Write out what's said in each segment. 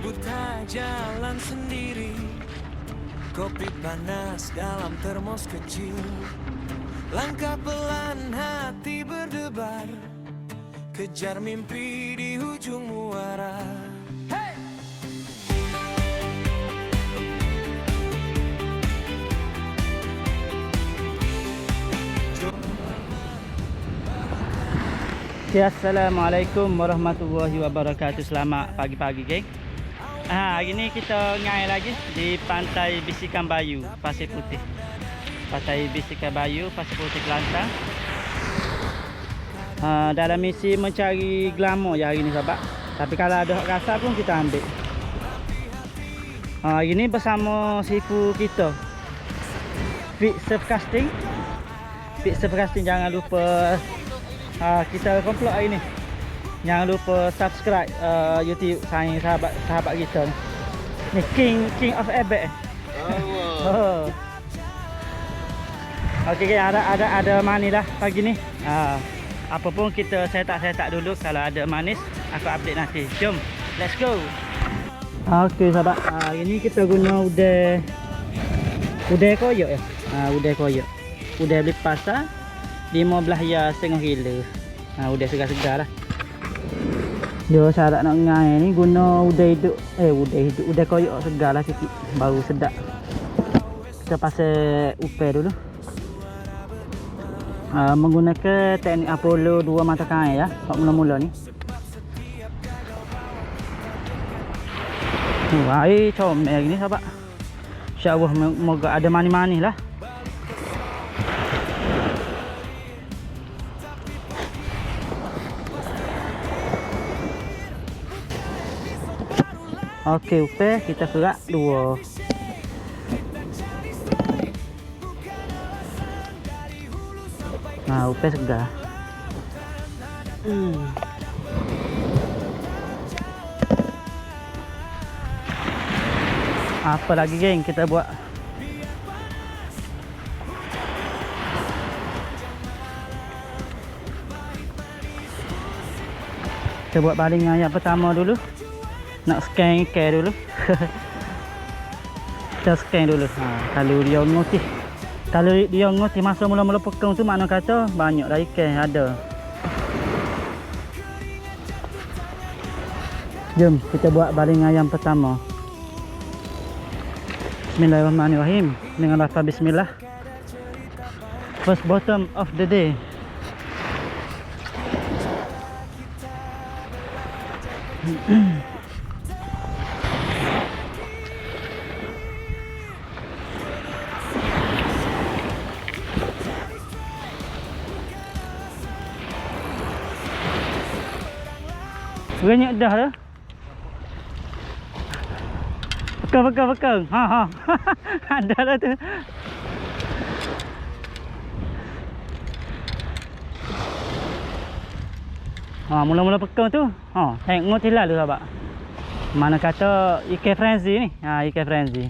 Ku tak jalan sendiri, kopi panas dalam termos kecil. Langkah pelan, hati berdebar, kejar mimpi di ujung muara. Assalamualaikum warahmatullahi wabarakatuh. Selamat pagi-pagi, geng. Hari ni kita ngai lagi di Pantai Bisikan Bayu, Pasir Putih. Pantai Bisikan Bayu, Pasir Putih, Kelantan. Dalam misi mencari glamour je hari ni, sahabat. Tapi kalau ada hak kasar pun kita ambil. Hari ni bersama sifu kita, Fit Surf Casting. Fit Surf Casting, jangan lupa kita komplot hari ni. Jangan lupa subscribe YouTube sahabat kita ni. Ni King of Airbag. Oh. Okey, ada manis lah pagi ni. Apa pun kita setak dulu. Kalau ada manis aku update nanti. Jom, let's go. Okey sahabat, hari ni kita guna udai koyak ya. Udai koyak. Udai beli pasar 15 ya setengah kilo. Udai segar-segar lah. Dia syarat nak ngai ni guna udai hidup. Udai koyak segar lah sikit, baru sedap. Kita pasal upai dulu. Menggunakan teknik Apollo 2 mata kain ya, mula-mula ni. Air comel ni sahabat. InsyaAllah moga ada manis-manis lah. Okey, upai kita kerak 2. Upai segar. Apa lagi, geng, kita buat? Kita buat baling ayam pertama dulu. Nak scan dulu. Kita scan dulu. Kalau dia ngoti masa mula-mula pekang tu, makna kata banyak dah ikan ada. Jom kita buat baling ayam pertama. Bismillahirrahmanirrahim. Dengan lafaz bismillah. First bottom of the day. Banyak dah dah. Bekal. Ada lah tu. Mula-mula pekang tu. Tengok tilal tu sahabat. Mana kata ikan frenzy ni. Ikan frenzy.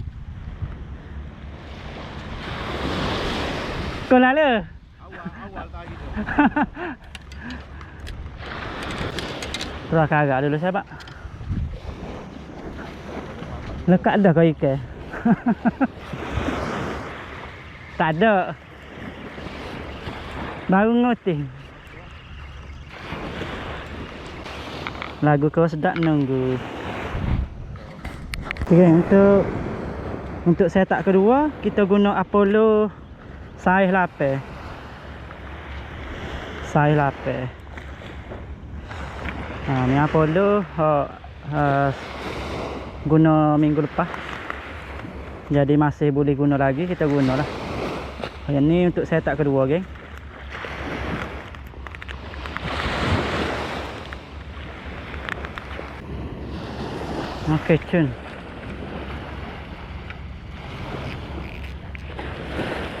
Kau lah le. Awal tak gitu. Terus karak dulu sahabat. Lekat dah kau ikan. Tak ada. Baru ngotih. Lagu kau sedap nunggu. Okay, untuk setup kedua kita guna Apollo saiz 8. Saiz 8. Ni Apollo guna minggu lepas. Jadi masih boleh guna lagi, kita gunalah. Yang ni untuk setup kedua, geng. Okey, cun.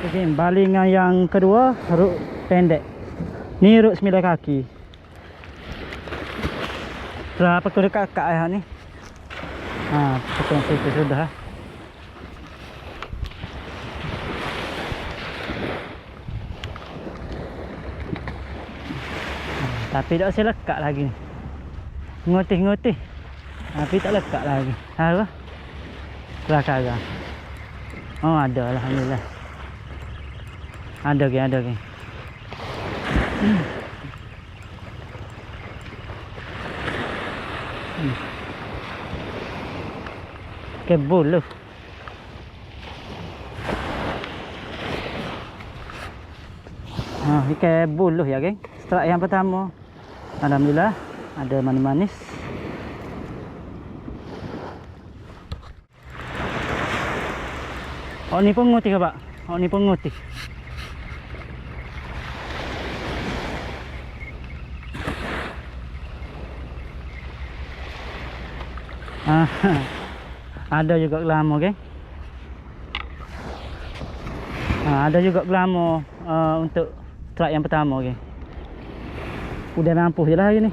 Okey, balingan yang kedua ruk pendek. Ni ruk 9 kaki. Berapa tu dekat ayah ni? Potong situ sudah. Tapi tak saya lekat lagi. Ngotih-ngotih. Tapi tak lekat lagi. Tahu? Kelakar. Oh, ada alhamdulillah. Ada ke. Kebul lu. Ikan buluh ya geng. Setelah yang pertama, alhamdulillah ada manis-manis. Oh ni pungut ke pak? Oh ni pungut. Ada juga gelamo geng. Ada juga gelamo untuk truk yang pertama geng. Udah nampuh je lah hari ni.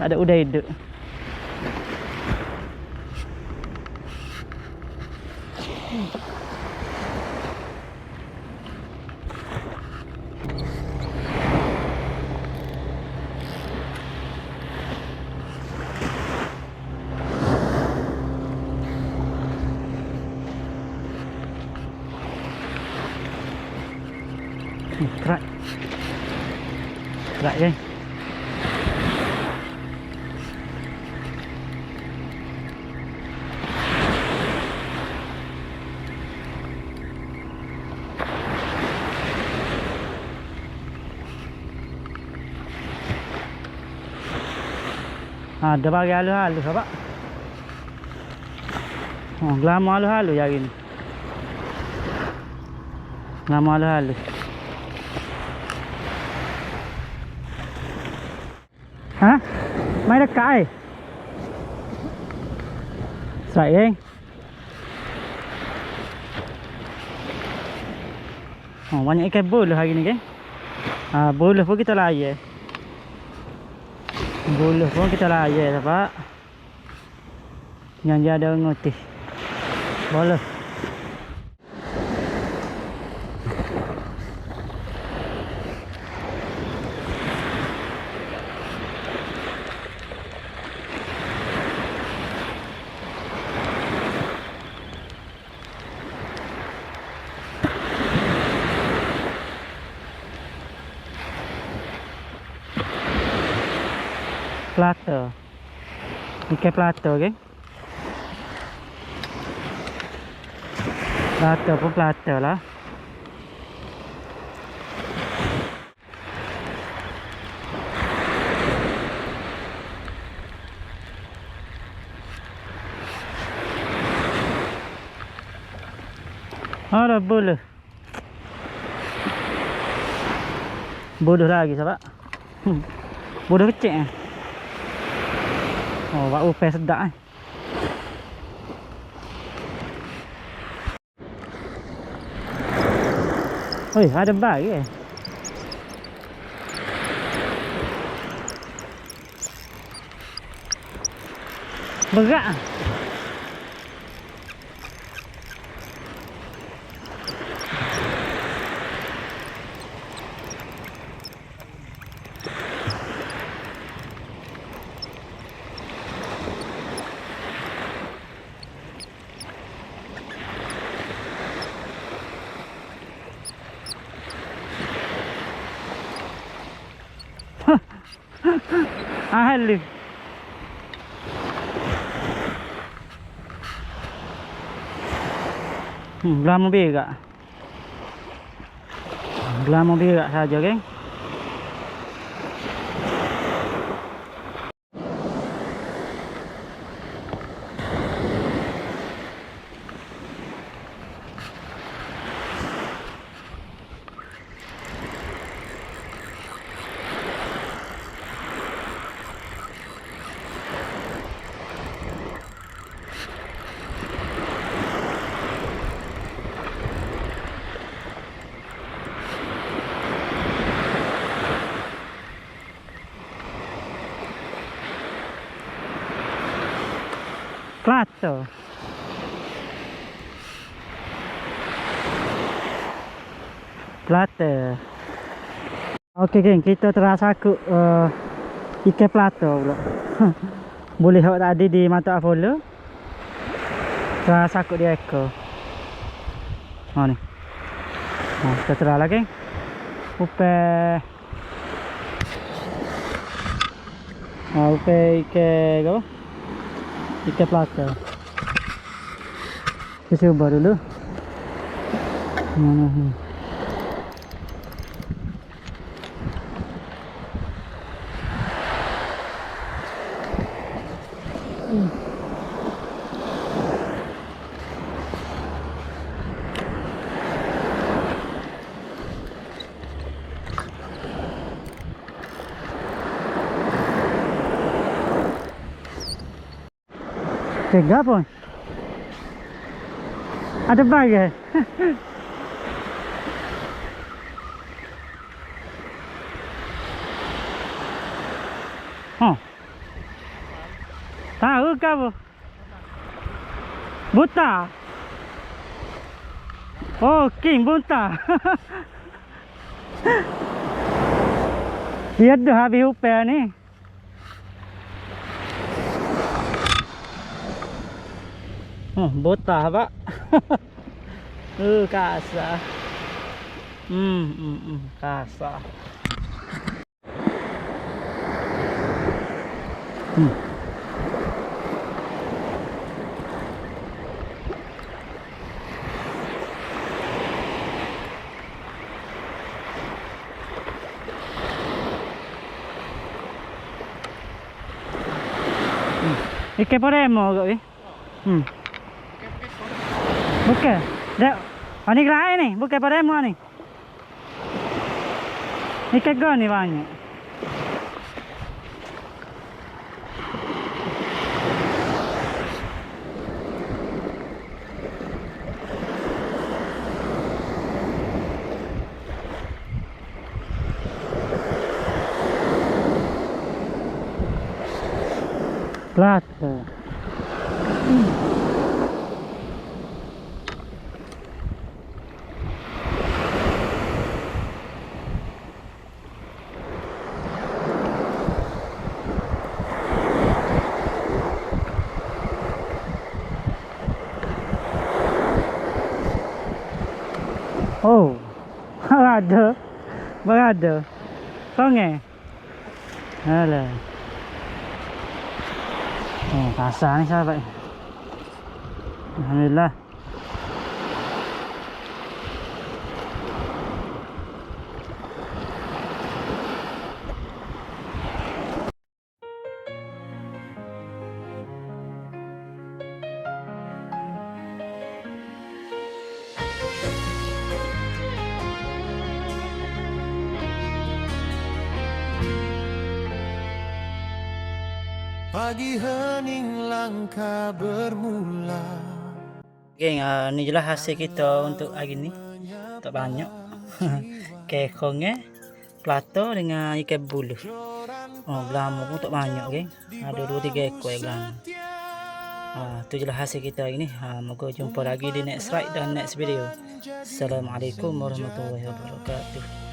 Tak ada udah hidup. Kerak geng. Ada bagi halus-halus apa? Gelamo halus-halus hari ni. Gelamo halus-halus. Main dekat Strike geng. Banyak ikan buluh hari ni geng. Buluh pun kita layar. Buluh pun kita layar pak. Yang dia ada ngutih. Buluh. Plata. Ikan plata geng. Plata pun plata lah. Ada buluh. Buluh lagi sahabat. Buluh kecil bau upah sedap Oi, ada bag berat halus. Gelamo berak. Gelamo berak saja geng. Plata. Plata. Okey geng, kita terasa aku ikan plata pula. Boleh hok tadi di mata Apollo. Kita sakut dia ekor. Ha ni. Ha, kita terah lagi. Upai. Ha, upai ikan apa? Ikan plata. Kita cuba dulu. Tega pun. Ada bagai. Oh. Tahu kau? Buta. Oh, king buta. Dia dah habis upaya ni. Oh, buta pak. Kasar. Kasar. Ikan poremo kau ni? Bukan. Dah. Ini gerai ni, bukan poremo ni. Ikan gon ni banyak. Plata. Oh, berada. Sungai. Alah. Oh, kasar ni sahabat. Alhamdulillah. Pagi hening langkah bermula. Geng, ni jelah hasil kita untuk hari ni. Tak banyak. Kekongnya, plato dengan ikan bulu. Oh, belama pun tak banyak, geng. Ada 2-3 ekor yang belama. Tu jelah hasil kita hari ni. Moga jumpa lagi di next ride dan next video. Assalamualaikum warahmatullahi wabarakatuh.